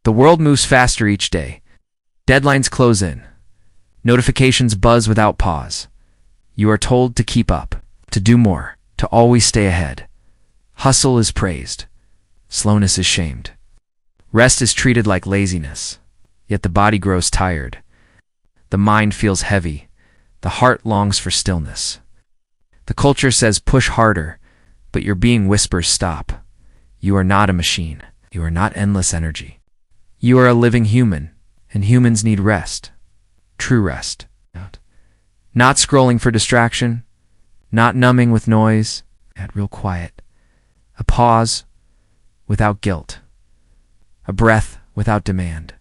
The world moves faster each day. Deadlines close in. Notifications buzz without pause. You are told to keep up, to do more, to always stay ahead. Hustle is praised. Slowness is shamed. Rest is treated like laziness. Yet the body grows tired. The mind feels heavy. The heart longs for stillness. The culture says push harder, but your being whispers stop. You are not a machine. You are not endless energy. You are a living human, and humans need rest. True rest. Not scrolling for distraction, not numbing with noise, at real quiet. A pause without guilt. A breath without demand.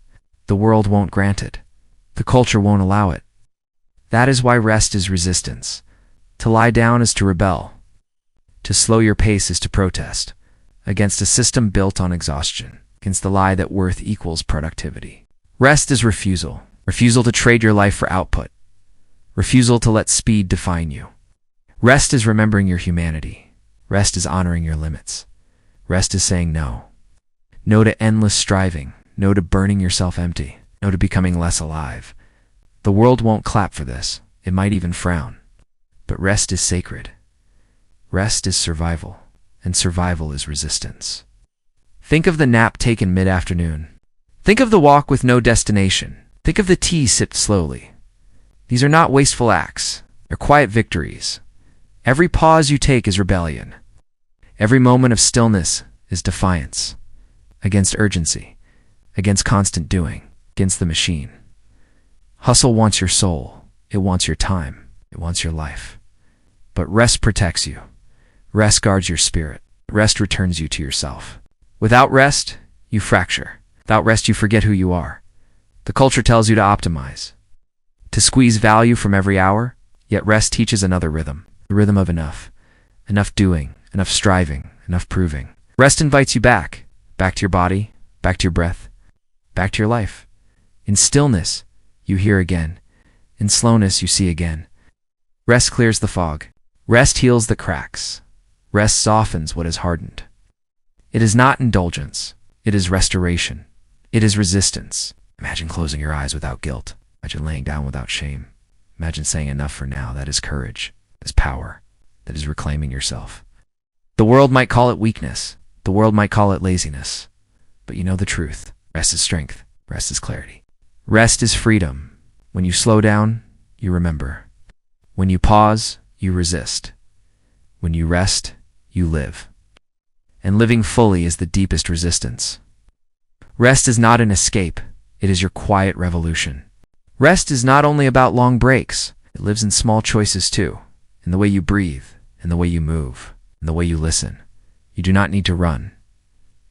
The world won't grant it. The culture won't allow it. That is why rest is resistance. To lie down is to rebel. To slow your pace is to protest against a system built on exhaustion, against the lie that worth equals productivity. Rest is refusal. Refusal to trade your life for output. Refusal to let speed define you. Rest is remembering your humanity. Rest is honoring your limits. Rest is saying no. No to endless striving. No to burning yourself empty. No to becoming less alive. The world won't clap for this. It might even frown. But rest is sacred. Rest is survival. And survival is resistance. Think of the nap taken mid-afternoon. Think of the walk with no destination. Think of the tea sipped slowly. These are not wasteful acts. They're quiet victories. Every pause you take is rebellion. Every moment of stillness is defiance. Against urgency. Against constant doing. Against the machine. Hustle wants your soul. It wants your time. It wants your life. But rest protects you. Rest guards your spirit. Rest returns you to yourself. Without rest, you fracture. Without rest, you forget who you are. The culture tells you to optimize, to squeeze value from every hour, yet rest teaches another rhythm, the rhythm of enough. Enough doing, enough striving, enough proving. Rest invites you back to your body, back to your breath, back to your life. In stillness, you hear again. In slowness, you see again. Rest clears the fog. Rest heals the cracks. Rest softens what is hardened. It is not indulgence. It is restoration. It is resistance. Imagine closing your eyes without guilt. Imagine laying down without shame. Imagine saying enough for now. That is courage. That is power. That is reclaiming yourself. The world might call it weakness. The world might call it laziness. But you know the truth. Rest is strength. Rest is clarity. Rest is freedom. When you slow down, you remember. When you pause, you resist. When you rest, you live. And living fully is the deepest resistance. Rest is not an escape. It is your quiet revolution. Rest is not only about long breaks. It lives in small choices too. In the way you breathe, in the way you move, in the way you listen. You do not need to run.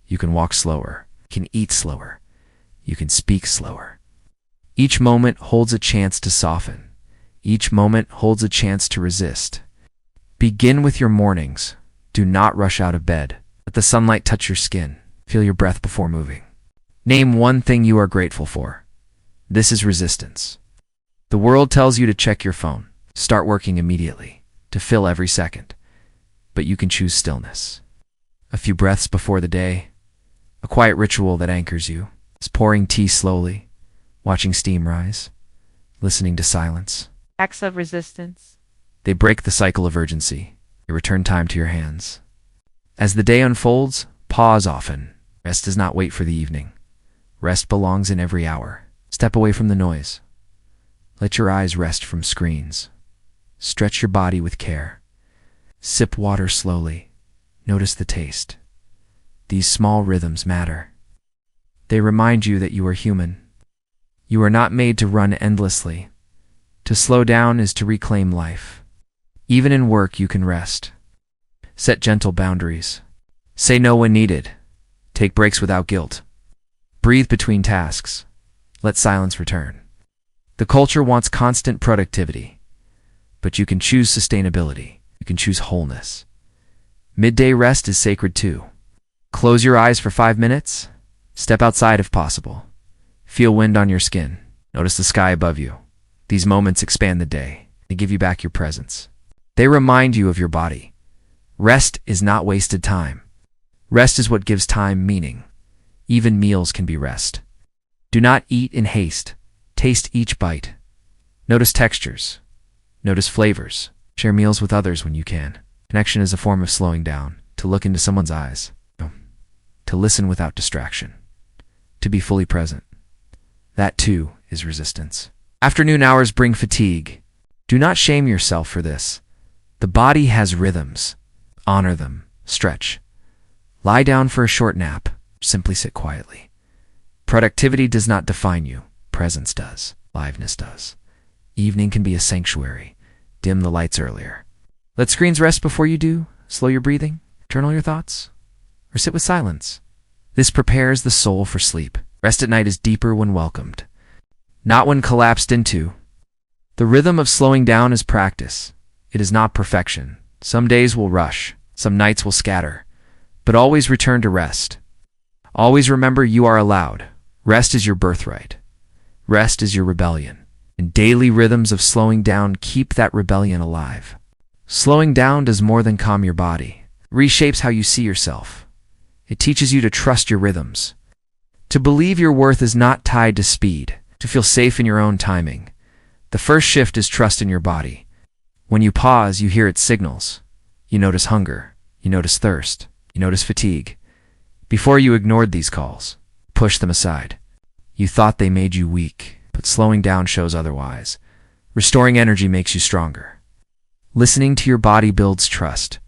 You can walk slower. You can eat slower. You can speak slower. Each moment holds a chance to soften. Each moment holds a chance to resist. Begin with your mornings. Do not rush out of bed. Let the sunlight touch your skin. Feel your breath before moving. Name one thing you are grateful for. This is resistance. The world tells you to check your phone, start working immediately, to fill every second. But you can choose stillness. A few breaths before the day, a quiet ritual that anchors you, is pouring tea slowly, watching steam rise, listening to silence. Acts of resistance. They break the cycle of urgency. They return time to your hands. As the day unfolds, pause often. Rest does not wait for the evening. Rest belongs in every hour. Step away from the noise. Let your eyes rest from screens. Stretch your body with care. Sip water slowly. Notice the taste. These small rhythms matter. They remind you that you are human. You are not made to run endlessly. To slow down is to reclaim life. Even in work, you can rest. Set gentle boundaries. Say no when needed. Take breaks without guilt. Breathe between tasks. Let silence return. The culture wants constant productivity, but you can choose sustainability. You can choose wholeness. Midday rest is sacred too. Close your eyes for 5 minutes. Step outside if possible. Feel wind on your skin. Notice the sky above you. These moments expand the day. They give you back your presence. They remind you of your body. Rest is not wasted time. Rest is what gives time meaning. Even meals can be rest. Do not eat in haste. Taste each bite. Notice textures. Notice flavors. Share meals with others when you can. Connection is a form of slowing down. To look into someone's eyes. To listen without distraction. To be fully present. That too is resistance. Afternoon hours bring fatigue. Do not shame yourself for this. The body has rhythms. Honor them. Stretch. Lie down for a short nap. Simply sit quietly. Productivity does not define you. Presence does. Liveness does. Evening can be a sanctuary. Dim the lights earlier. Let screens rest before you do. Slow your breathing. Journal your thoughts. Or sit with silence. This prepares the soul for sleep. Rest at night is deeper when welcomed, not when collapsed into. The rhythm of slowing down is practice. It is not perfection. Some days will rush. Some nights will scatter. But always return to rest. Always remember you are allowed. Rest is your birthright. Rest is your rebellion. And daily rhythms of slowing down keep that rebellion alive. Slowing down does more than calm your body. It reshapes how you see yourself. It teaches you to trust your rhythms. To believe your worth is not tied to speed. To feel safe in your own timing. The first shift is trust in your body. When you pause, you hear its signals. You notice hunger. You notice thirst. You notice fatigue. Before you ignored these calls, push them aside. You thought they made you weak, but slowing down shows otherwise. Restoring energy makes you stronger. Listening to your body builds trust.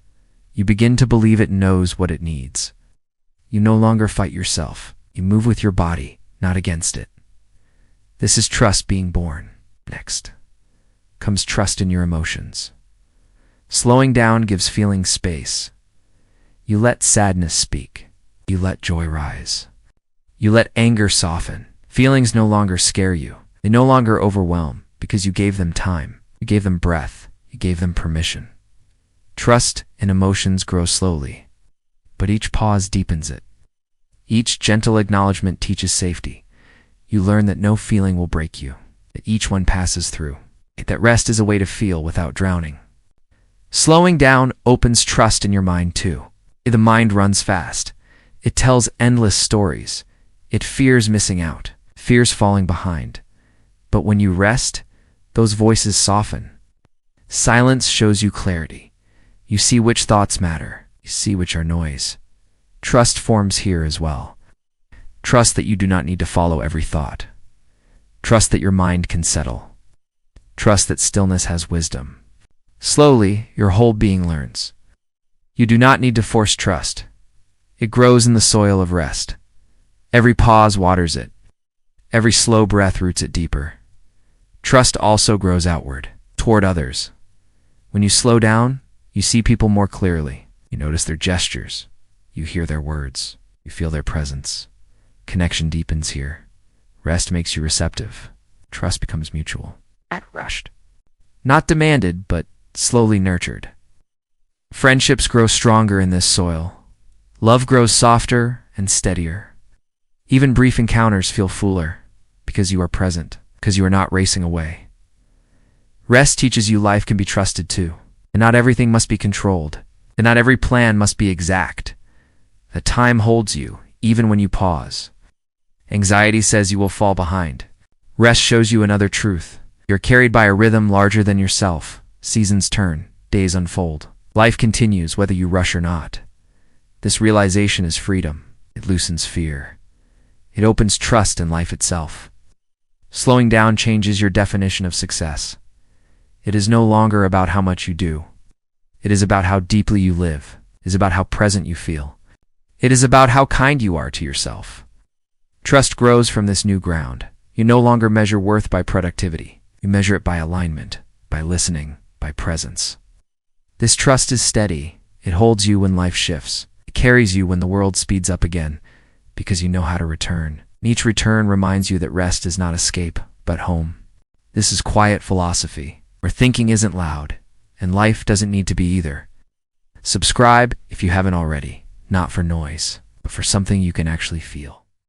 You begin to believe it knows what it needs. You no longer fight yourself. You move with your body, not against it. This is trust being born. Next comes trust in your emotions. Slowing down gives feelings space. You let sadness speak. You let joy rise. You let anger soften. Feelings no longer scare you. They no longer overwhelm because you gave them time. You gave them breath. You gave them permission. Trust in emotions grows slowly, but each pause deepens it. Each gentle acknowledgement teaches safety. You learn that no feeling will break you, that each one passes through, that rest is a way to feel without drowning. Slowing down opens trust in your mind too. The mind runs fast. It tells endless stories. It fears missing out, fears falling behind. But when you rest, those voices soften. Silence shows you clarity. You see which thoughts matter. You see which are noise. Trust forms here as well. Trust that you do not need to follow every thought. Trust that your mind can settle. Trust that stillness has wisdom. Slowly, your whole being learns. You do not need to force trust. It grows in the soil of rest. Every pause waters it. Every slow breath roots it deeper. Trust also grows outward, toward others. When you slow down, you see people more clearly. You notice their gestures. You hear their words. You feel their presence. Connection deepens here. Rest makes you receptive. Trust becomes mutual. Not rushed. Not demanded, but slowly nurtured. Friendships grow stronger in this soil. Love grows softer and steadier. Even brief encounters feel fuller because you are present, because you are not racing away. Rest teaches you life can be trusted too, and not everything must be controlled, and not every plan must be exact. That time holds you, even when you pause. Anxiety says you will fall behind. Rest shows you another truth. You're carried by a rhythm larger than yourself. Seasons turn, days unfold. Life continues whether you rush or not. This realization is freedom. It loosens fear. It opens trust in life itself. Slowing down changes your definition of success. It is no longer about how much you do. It is about how deeply you live. It is about how present you feel. It is about how kind you are to yourself. Trust grows from this new ground. You no longer measure worth by productivity. You measure it by alignment, by listening, by presence. This trust is steady. It holds you when life shifts. It carries you when the world speeds up again, because you know how to return. And each return reminds you that rest is not escape, but home. This is quiet philosophy, where thinking isn't loud, and life doesn't need to be either. Subscribe if you haven't already, not for noise, but for something you can actually feel.